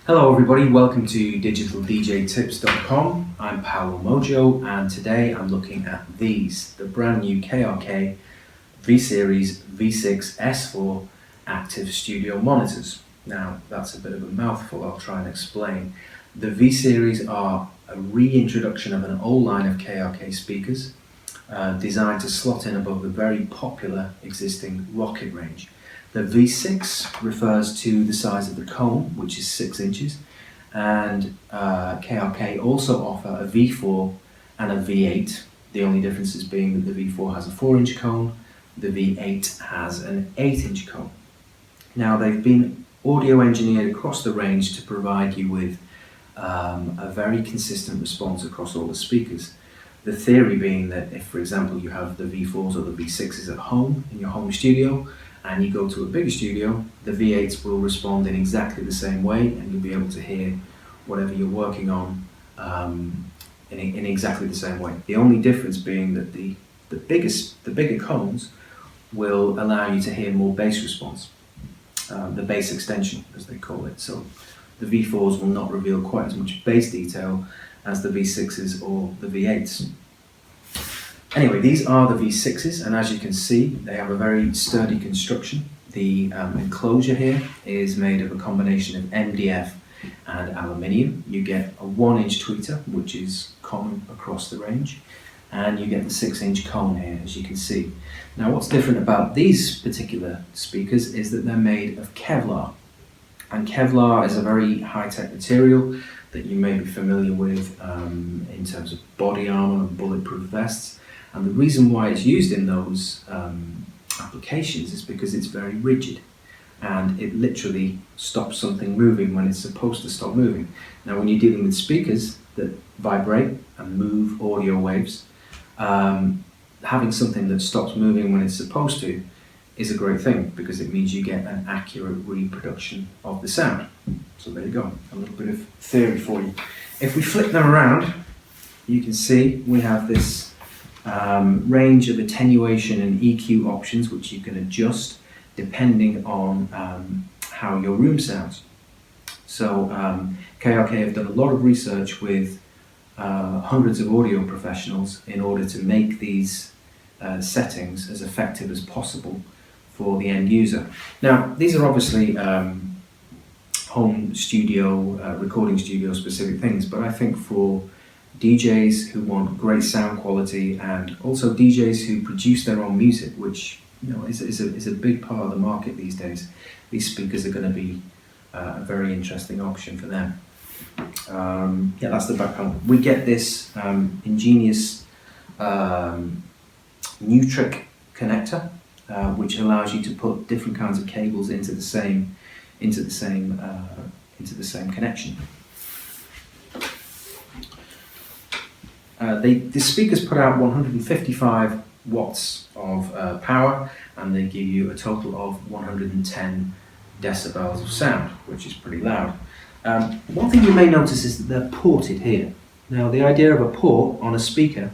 Hello everybody, welcome to digitaldjtips.com. I'm Paolo Mojo and today I'm looking at these, the brand new KRK V-Series V6S4 active studio monitors. Now that's a bit of a mouthful, I'll try and explain. The V-Series are a reintroduction of an old line of KRK speakers designed to slot in above the very popular existing Rokit range. The V6 refers to the size of the cone, which is 6 inches, and KRK also offer a V4 and a V8, the only differences being that the V4 has a 4-inch cone, the V8 has an 8-inch cone. Now they've been audio engineered across the range to provide you with a very consistent response across all the speakers. The theory being that if, for example, you have the V4s or the V6s at home in your home studio, and you go to a bigger studio, the V8s will respond in exactly the same way and you'll be able to hear whatever you're working on in exactly the same way. The only difference being that the bigger cones will allow you to hear more bass response, the bass extension as they call it. So the V4s will not reveal quite as much bass detail as the V6s or the V8s. Anyway, these are the V6s, and as you can see, they have a very sturdy construction. The enclosure here is made of a combination of MDF and aluminium. You get a 1-inch tweeter, which is common across the range, and you get the 6-inch cone here, as you can see. Now, what's different about these particular speakers is that they're made of Kevlar, and Kevlar is a very high-tech material that you may be familiar with in terms of body armor and bulletproof vests. And the reason why it's used in those applications is because it's very rigid and it literally stops something moving when it's supposed to stop moving. Now when you're dealing with speakers that vibrate and move audio waves, having something that stops moving when it's supposed to is a great thing because it means you get an accurate reproduction of the sound. So there you go, a little bit of theory for you. If we flip them around, you can see we have this range of attenuation and EQ options which you can adjust depending on how your room sounds. So KRK have done a lot of research with hundreds of audio professionals in order to make these settings as effective as possible for the end user. Now these are obviously home studio, recording studio specific things, but I think for DJs who want great sound quality and also DJs who produce their own music, which is a big part of the market these days, these speakers are going to be a very interesting option for them. Yeah, that's the back panel. We get this ingenious Nutric connector, which allows you to put different kinds of cables into the same connection. The speakers put out 155 watts of power, and they give you a total of 110 decibels of sound, which is pretty loud. One thing you may notice is that they're ported here. Now the idea of a port on a speaker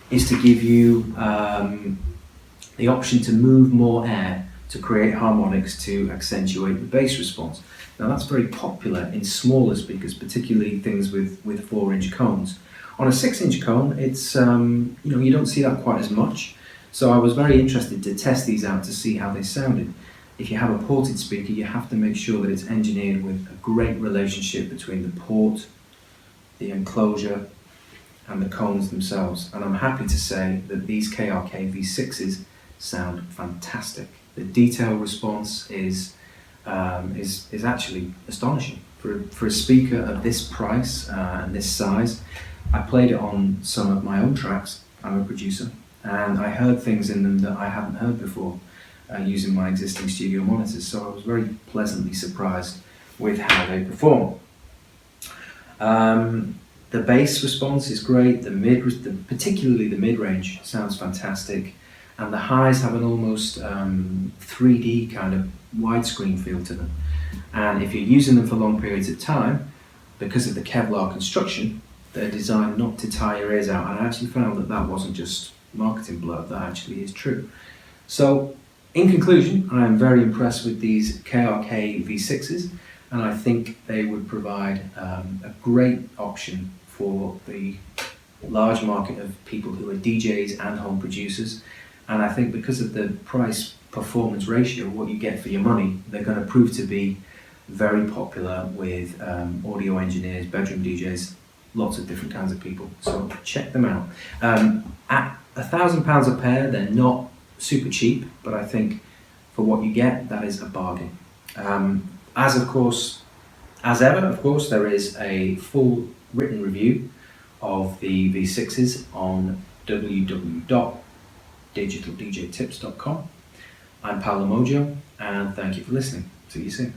is to give you the option to move more air to create harmonics to accentuate the bass response. Now that's very popular in smaller speakers, particularly things with 4-inch cones. On a 6-inch cone, it's you don't see that quite as much. So I was very interested to test these out to see how they sounded. If you have a ported speaker, you have to make sure that it's engineered with a great relationship between the port, the enclosure, and the cones themselves. And I'm happy to say that these KRK V6s sound fantastic. The detail response is actually astonishing for a speaker of this price and this size. I played it on some of my own tracks. I'm a producer, and I heard things in them that I hadn't heard before using my existing studio monitors. So I was very pleasantly surprised with how they perform. The bass response is great. Particularly the mid-range sounds fantastic, and the highs have an almost 3D kind of widescreen feel to them. And if you're using them for long periods of time, because of the Kevlar construction, they're designed not to tire your ears out, and I actually found that that wasn't just marketing blurb, that actually is true. So in conclusion, I am very impressed with these KRK V6s. and I think they would provide a great option for the large market of people who are DJs and home producers. And I think because of the price performance ratio, what you get for your money, they're going to prove to be very popular with audio engineers, bedroom DJs, lots of different kinds of people. So check them out. At £1,000 a pair, they're not super cheap, but I think for what you get, that is a bargain. As ever, of course, there is a full written review of the V6s on www.digitaldjtips.com. I'm Paolo Mojo, and thank you for listening. See you soon.